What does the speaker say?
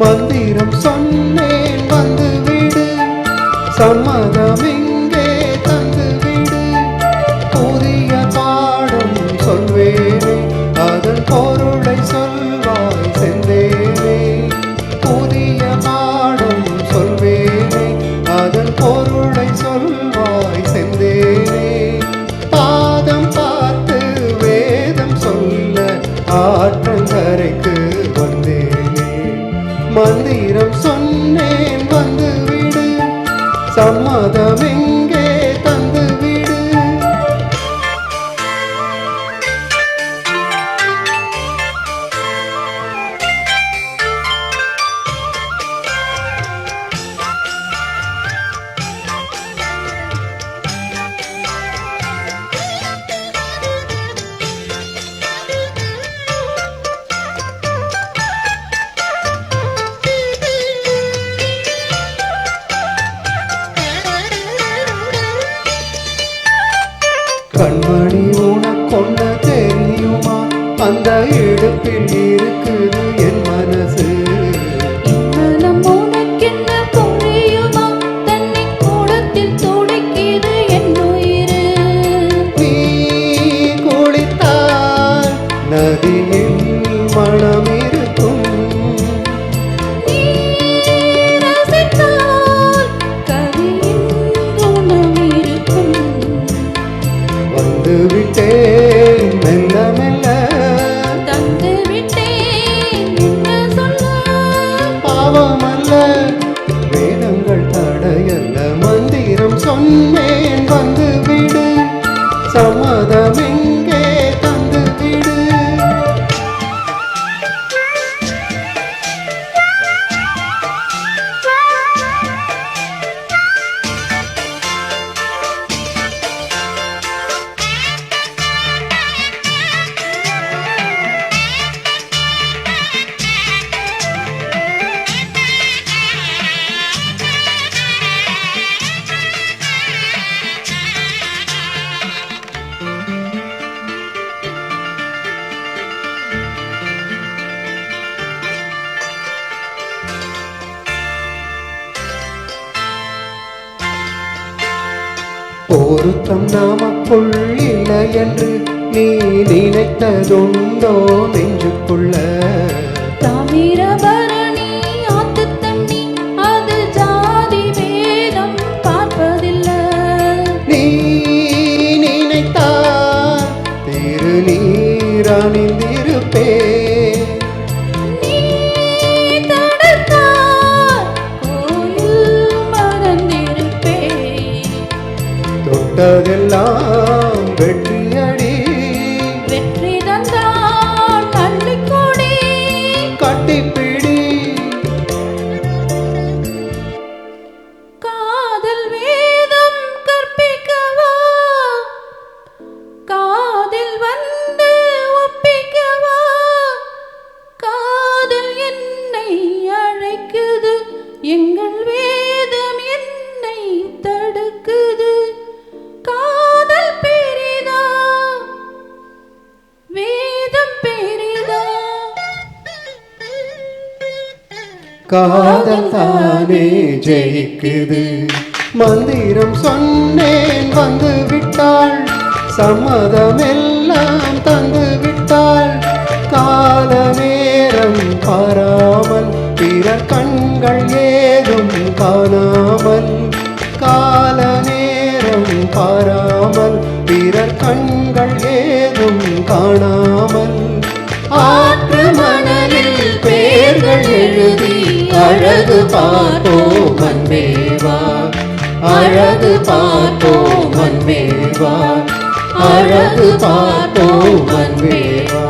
மந்திரம் சொன்னேன் வந்துவிடு, சம்மதம் இங்கே தந்துவிடு. புதிய பாடம் சொல்வேனே, அதன் பொருளை சொல்வாய் செந்தேனே. புதிய பாடம் சொல்வேனே, அதன் பொருளை சொல்வாய் செந்தேனே. பாதம் பார்த்து வேதம் சொல்ல ஆற்றங்கரைக்கு வந்தேனே. மந்திரம் சொன்னேன் வந்துவிடு, சம்மதம் எங்கே தந்துவிடு. கண்மணி உனக்கொண்டு தெரியுமா, அந்த இடுப்பில் இருக்குது என் மனசு. மனம் உனக்கென்ன புரியுமா, தன்னை கூடத்தில் துடிக்குது என் உயிரு. நீ குளித்தால் நதியில் மனம் இருக்கும், நீ ரசித்தால் கவியின் குணம் இருக்கும். வந்து விட்டேன் மெல்ல மெல்ல, தந்து விட்டேன் என்ன சொல்ல. பாவமல்ல வேதங்கள் தடையல்ல. மந்திரம் சொன்னேன் வந்துவிடு, சம்மதம் எங்கே தந்துவிடு. பொருத்தம் நமக்குள் இல்லை என்று நீ நினைத்ததுண்டோ நெஞ்சுக்குள்ள. தாமிரபரணி ஆத்து தண்ணி, அது ஜாதி வேதம் பார்ப்பதில்லை. நீ நினைத்தால் திருநீர் அணிந்திருப்பே, நீ தடுத்தால் கோயில் மறந்திருப்பேன். தொட்டதெல்லாம் வெற்றியடி, வெற்றி தந்தால் கள்ளிக்கொடி. கட்டிப்பிடி. காதல் வேதம் கற்பிக்கவா, காதில் வந்து ஒப்பிக்கவா. காதல் என்னை அழைக்குது, எங்கள் வேதம் என்னை தடுக்குது. காதல் பெரிதா, வேதம் பெரிதா. காதல் தானே ஜெயிக்குது. மந்திரம் சொன்னேன் வந்து விட்டாள், சம்மதம் எல்லாம் தந்து விட்டாள். கால நேரம் பாராமல் பிற கண்கள் ஏதும் காணாமல், கால நேரம் பாராமல் பிற கண்கள் ஏதும் காணாமல். ஆற்று மணலில் பேர்கள் எழுதி அழகு பார்ப்போம் அன்பேவா, அழகு பார்ப்போம் அன்பேவா, அழகு பார்ப்போம் அன்பேவா.